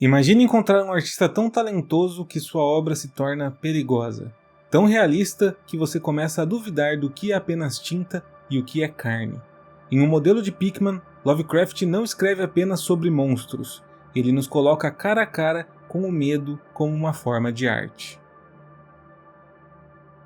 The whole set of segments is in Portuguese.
Imagine encontrar um artista tão talentoso que sua obra se torna perigosa. Tão realista que você começa a duvidar do que é apenas tinta e o que é carne. Em Um Modelo de Pickman, Lovecraft não escreve apenas sobre monstros. Ele nos coloca cara a cara com o medo como uma forma de arte.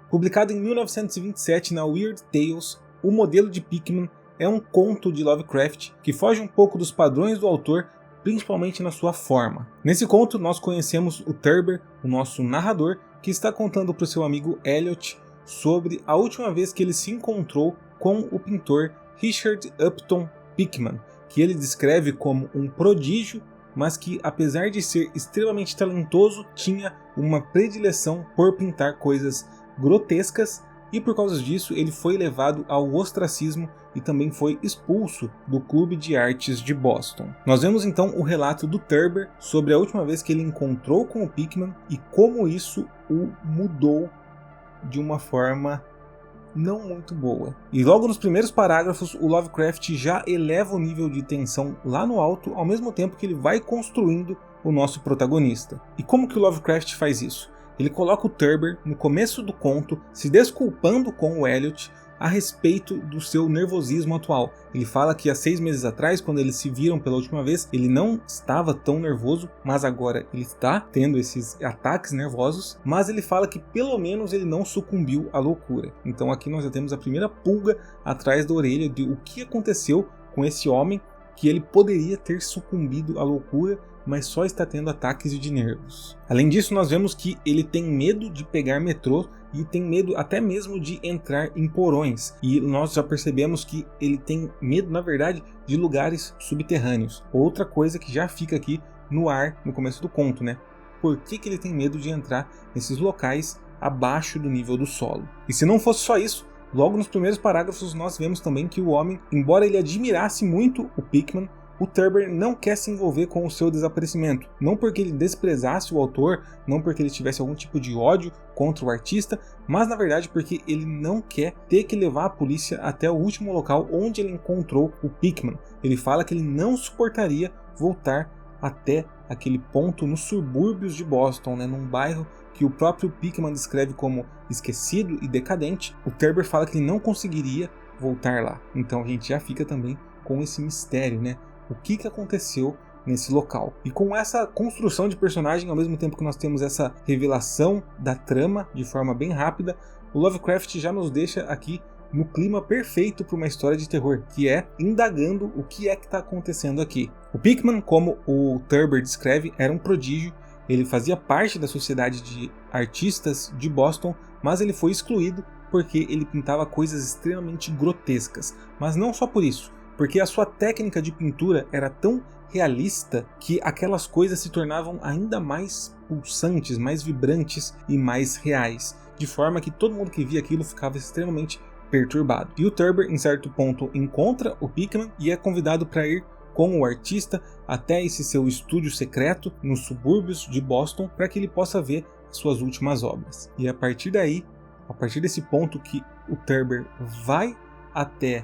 Publicado em 1927 na Weird Tales, O Modelo de Pickman é um conto de Lovecraft que foge um pouco dos padrões do autor, principalmente na sua forma. Nesse conto, nós conhecemos o Thurber, o nosso narrador, que está contando para o seu amigo Elliot sobre a última vez que ele se encontrou com o pintor Richard Upton Pickman, que ele descreve como um prodígio, mas que, apesar de ser extremamente talentoso, tinha uma predileção por pintar coisas grotescas, e por causa disso ele foi levado ao ostracismo e também foi expulso do Clube de Artes de Boston. Nós vemos então o relato do Thurber sobre a última vez que ele encontrou com o Pickman e como isso o mudou de uma forma não muito boa. E logo nos primeiros parágrafos o Lovecraft já eleva o nível de tensão lá no alto, ao mesmo tempo que ele vai construindo o nosso protagonista. E como que o Lovecraft faz isso? Ele coloca o Thurber no começo do conto se desculpando com o Elliot a respeito do seu nervosismo atual. Ele fala que há 6 meses atrás, quando eles se viram pela última vez, ele não estava tão nervoso, mas agora ele está tendo esses ataques nervosos, mas ele fala que pelo menos ele não sucumbiu à loucura. Então aqui nós já temos a primeira pulga atrás da orelha de o que aconteceu com esse homem, que ele poderia ter sucumbido à loucura, mas só está tendo ataques de nervos. Além disso, nós vemos que ele tem medo de pegar metrô e tem medo até mesmo de entrar em porões. E nós já percebemos que ele tem medo, na verdade, de lugares subterrâneos. Outra coisa que já fica aqui no ar no começo do conto, né? Por que ele tem medo de entrar nesses locais abaixo do nível do solo? E se não fosse só isso, logo nos primeiros parágrafos nós vemos também que o homem, embora ele admirasse muito o Pickman, o Thurber não quer se envolver com o seu desaparecimento. Não porque ele desprezasse o autor, não porque ele tivesse algum tipo de ódio contra o artista, mas na verdade porque ele não quer ter que levar a polícia até o último local onde ele encontrou o Pickman. Ele fala que ele não suportaria voltar até aquele ponto nos subúrbios de Boston, né, num bairro que o próprio Pickman descreve como esquecido e decadente. O Thurber fala que ele não conseguiria voltar lá. Então a gente já fica também com esse mistério, né? O que aconteceu nesse local. E com essa construção de personagem, ao mesmo tempo que nós temos essa revelação da trama de forma bem rápida, o Lovecraft já nos deixa aqui no clima perfeito para uma história de terror, que é indagando o que é que está acontecendo aqui. O Pickman, como o Thurber descreve, era um prodígio. Ele fazia parte da sociedade de artistas de Boston, mas ele foi excluído porque ele pintava coisas extremamente grotescas. Mas não só por isso, porque a sua técnica de pintura era tão realista que aquelas coisas se tornavam ainda mais pulsantes, mais vibrantes e mais reais, de forma que todo mundo que via aquilo ficava extremamente perturbado. E o Thurber, em certo ponto, encontra o Pickman e é convidado para ir com o artista até esse seu estúdio secreto nos subúrbios de Boston para que ele possa ver suas últimas obras. E a partir daí, a partir desse ponto que o Thurber vai até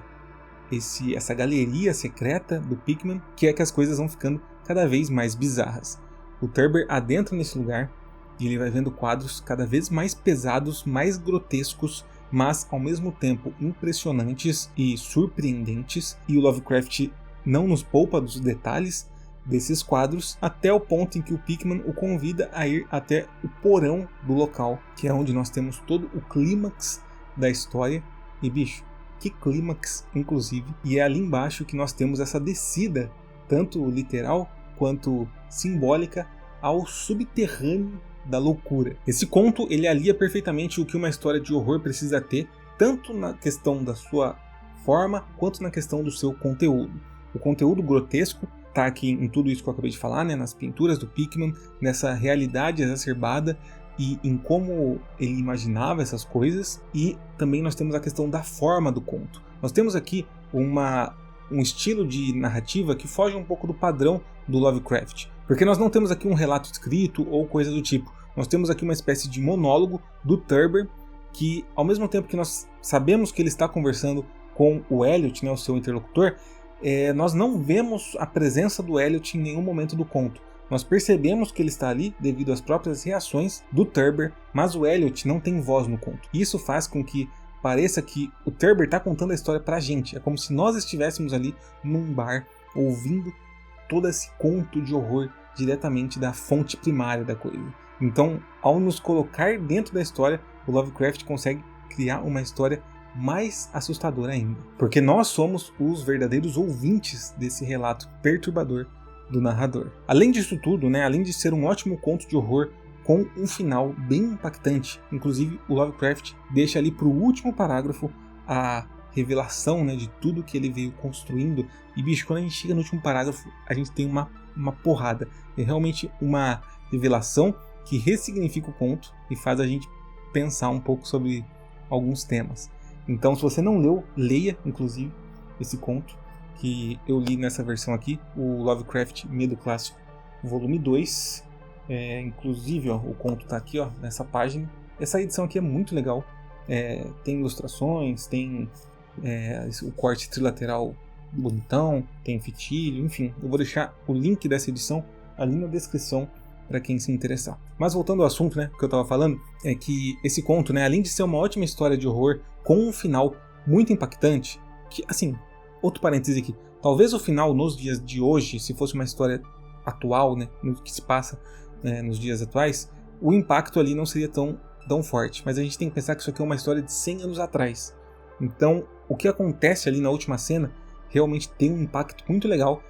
essa galeria secreta do Pickman, que é que as coisas vão ficando cada vez mais bizarras. O Thurber adentra nesse lugar e ele vai vendo quadros cada vez mais pesados, mais grotescos, mas ao mesmo tempo impressionantes e surpreendentes, e o Lovecraft não nos poupa dos detalhes desses quadros, até o ponto em que o Pickman o convida a ir até o porão do local, que é onde nós temos todo o clímax da história. E bicho, que clímax, inclusive, e é ali embaixo que nós temos essa descida, tanto literal quanto simbólica, ao subterrâneo da loucura. Esse conto, ele alia perfeitamente o que uma história de horror precisa ter, tanto na questão da sua forma, quanto na questão do seu conteúdo. O conteúdo grotesco está aqui em tudo isso que eu acabei de falar, né? Nas pinturas do Pickman, nessa realidade exacerbada, e em como ele imaginava essas coisas, e também nós temos a questão da forma do conto. Nós temos aqui um estilo de narrativa que foge um pouco do padrão do Lovecraft, porque nós não temos aqui um relato escrito ou coisa do tipo. Nós temos aqui uma espécie de monólogo do Thurber, que ao mesmo tempo que nós sabemos que ele está conversando com o Elliot, né, o seu interlocutor, nós não vemos a presença do Elliot em nenhum momento do conto. Nós percebemos que ele está ali devido às próprias reações do Thurber, mas o Elliot não tem voz no conto. Isso faz com que pareça que o Thurber está contando a história pra gente. É como se nós estivéssemos ali num bar ouvindo todo esse conto de horror diretamente da fonte primária da coisa. Então, ao nos colocar dentro da história, o Lovecraft consegue criar uma história mais assustadora ainda. Porque nós somos os verdadeiros ouvintes desse relato perturbador do narrador. Além disso tudo, né, além de ser um ótimo conto de horror com um final bem impactante, inclusive o Lovecraft deixa ali para o último parágrafo a revelação, né, de tudo que ele veio construindo. E bicho, quando a gente chega no último parágrafo, a gente tem uma porrada. É realmente uma revelação que ressignifica o conto e faz a gente pensar um pouco sobre alguns temas. Então, se você não leu, leia, inclusive, esse conto que eu li nessa versão aqui, o Lovecraft Medo Clássico, volume 2. Inclusive, ó, o conto está aqui, ó, nessa página. Essa edição aqui é muito legal. Tem ilustrações, tem o corte trilateral bonitão, tem fitilho, enfim. Eu vou deixar o link dessa edição ali na descrição para quem se interessar. Mas voltando ao assunto, né, que eu estava falando, é que esse conto, né, além de ser uma ótima história de horror com um final muito impactante, que, assim, outro parêntese aqui, talvez o final nos dias de hoje, se fosse uma história atual, né, no que se passa nos dias atuais, o impacto ali não seria tão forte. Mas a gente tem que pensar que isso aqui é uma história de 100 anos atrás. Então, o que acontece ali na última cena realmente tem um impacto muito legal,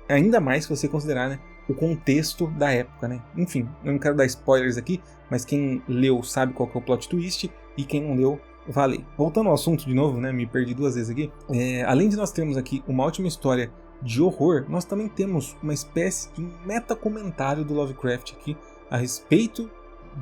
ainda mais se você considerar, né, o contexto da época, né? Enfim, eu não quero dar spoilers aqui, mas quem leu sabe qual que é o plot twist, e quem não leu, vale. Voltando ao assunto de novo, né, me perdi 2 vezes aqui. Além de nós termos aqui uma ótima história de horror, nós também temos uma espécie de meta-comentário do Lovecraft aqui a respeito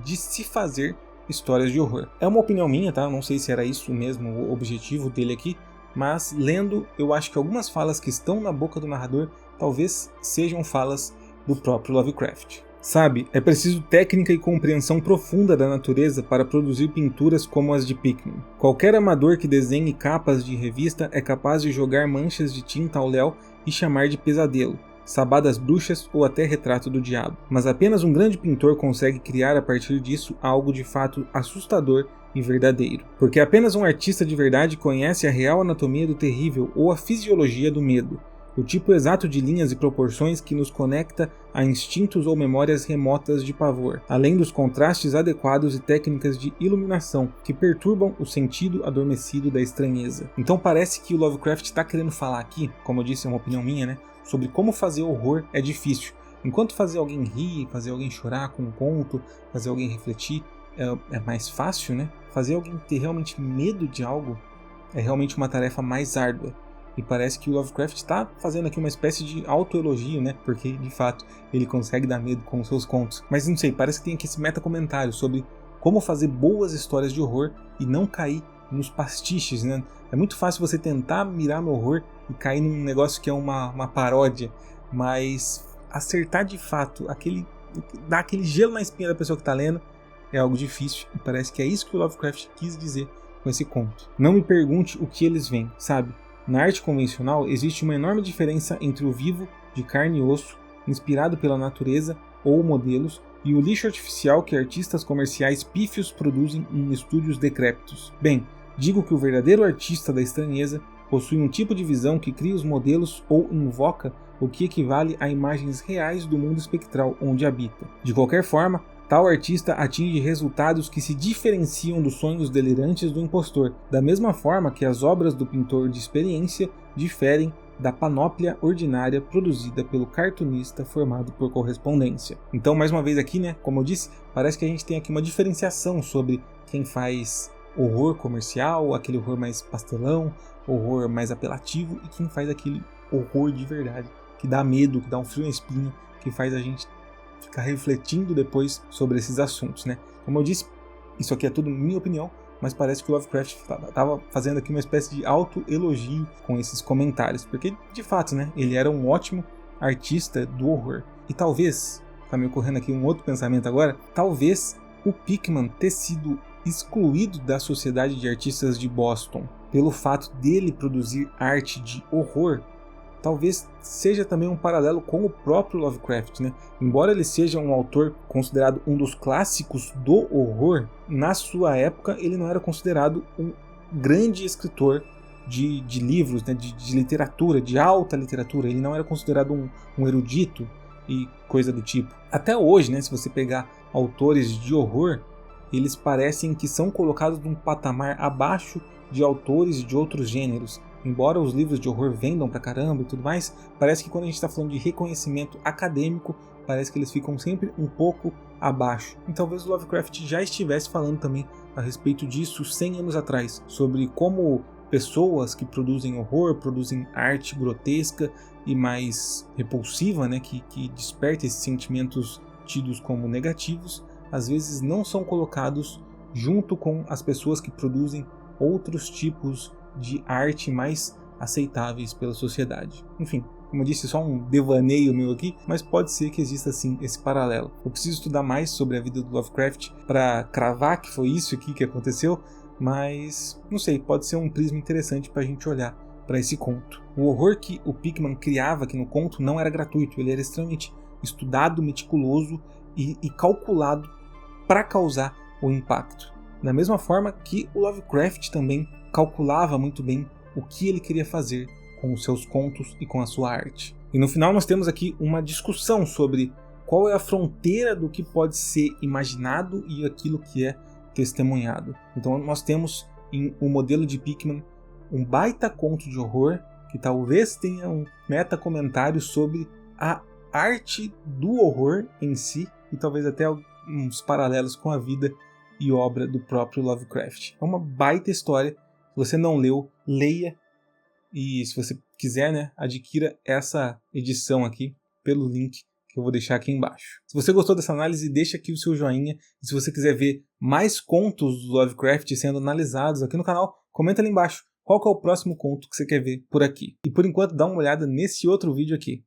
de se fazer histórias de horror. É uma opinião minha, tá? Eu não sei se era isso mesmo o objetivo dele aqui, mas lendo, eu acho que algumas falas que estão na boca do narrador talvez sejam falas do próprio Lovecraft. Sabe, é preciso técnica e compreensão profunda da natureza para produzir pinturas como as de Pickman. Qualquer amador que desenhe capas de revista é capaz de jogar manchas de tinta ao léu e chamar de pesadelo, sabá das bruxas ou até retrato do diabo. Mas apenas um grande pintor consegue criar a partir disso algo de fato assustador e verdadeiro. Porque apenas um artista de verdade conhece a real anatomia do terrível ou a fisiologia do medo, o tipo exato de linhas e proporções que nos conecta a instintos ou memórias remotas de pavor, além dos contrastes adequados e técnicas de iluminação que perturbam o sentido adormecido da estranheza. Então parece que o Lovecraft está querendo falar aqui, como eu disse, é uma opinião minha, né, sobre como fazer horror é difícil. Enquanto fazer alguém rir, fazer alguém chorar com um conto, fazer alguém refletir é mais fácil, né? Fazer alguém ter realmente medo de algo é realmente uma tarefa mais árdua. E parece que o Lovecraft está fazendo aqui uma espécie de autoelogio, né? Porque, de fato, ele consegue dar medo com os seus contos. Mas não sei, parece que tem aqui esse meta-comentário sobre como fazer boas histórias de horror e não cair nos pastiches, né? É muito fácil você tentar mirar no horror e cair num negócio que é uma paródia, mas acertar de fato, dar aquele gelo na espinha da pessoa que está lendo, é algo difícil. E parece que é isso que o Lovecraft quis dizer com esse conto. Não me pergunte o que eles veem, sabe? Na arte convencional, existe uma enorme diferença entre o vivo, de carne e osso, inspirado pela natureza ou modelos, e o lixo artificial que artistas comerciais pífios produzem em estúdios decrépitos. Bem, digo que o verdadeiro artista da estranheza possui um tipo de visão que cria os modelos ou invoca o que equivale a imagens reais do mundo espectral onde habita. De qualquer forma, tal artista atinge resultados que se diferenciam dos sonhos delirantes do impostor, da mesma forma que as obras do pintor de experiência diferem da panóplia ordinária produzida pelo cartunista formado por correspondência. Então, mais uma vez aqui, né, como eu disse, parece que a gente tem aqui uma diferenciação sobre quem faz horror comercial, aquele horror mais pastelão, horror mais apelativo, e quem faz aquele horror de verdade, que dá medo, que dá um frio na espinha, que faz a gente ficar refletindo depois sobre esses assuntos, né? Como eu disse, isso aqui é tudo minha opinião, mas parece que o Lovecraft estava fazendo aqui uma espécie de autoelogio com esses comentários, porque de fato, né, ele era um ótimo artista do horror. E talvez, tá me ocorrendo aqui um outro pensamento agora, talvez o Pickman ter sido excluído da Sociedade de Artistas de Boston pelo fato dele produzir arte de horror, talvez seja também um paralelo com o próprio Lovecraft, né? Embora ele seja um autor considerado um dos clássicos do horror, na sua época ele não era considerado um grande escritor de livros, né? de literatura, de alta literatura. Ele não era considerado um erudito e coisa do tipo. Até hoje, né, se você pegar autores de horror, eles parecem que são colocados num patamar abaixo de autores de outros gêneros. Embora os livros de horror vendam pra caramba e tudo mais, parece que quando a gente está falando de reconhecimento acadêmico, parece que eles ficam sempre um pouco abaixo. E talvez o Lovecraft já estivesse falando também a respeito disso 100 anos atrás, sobre como pessoas que produzem horror, produzem arte grotesca e mais repulsiva, né, que desperta esses sentimentos tidos como negativos, às vezes não são colocados junto com as pessoas que produzem outros tipos de arte mais aceitáveis pela sociedade. Enfim, como eu disse, só um devaneio meu aqui, mas pode ser que exista sim esse paralelo. Eu preciso estudar mais sobre a vida do Lovecraft para cravar que foi isso aqui que aconteceu, mas não sei, pode ser um prisma interessante para a gente olhar para esse conto. O horror que o Pickman criava aqui no conto não era gratuito, ele era extremamente estudado, meticuloso e calculado para causar o impacto. Da mesma forma que o Lovecraft também calculava muito bem o que ele queria fazer com os seus contos e com a sua arte. E no final nós temos aqui uma discussão sobre qual é a fronteira do que pode ser imaginado e aquilo que é testemunhado. Então nós temos em O Modelo de Pickman um baita conto de horror que talvez tenha um meta-comentário sobre a arte do horror em si e talvez até uns paralelos com a vida e obra do próprio Lovecraft. É uma baita história. Se você não leu, leia. E se você quiser, né, adquira essa edição aqui pelo link que eu vou deixar aqui embaixo. Se você gostou dessa análise, deixa aqui o seu joinha. E se você quiser ver mais contos do Lovecraft sendo analisados aqui no canal, comenta ali embaixo qual que é o próximo conto que você quer ver por aqui. E por enquanto, dá uma olhada nesse outro vídeo aqui.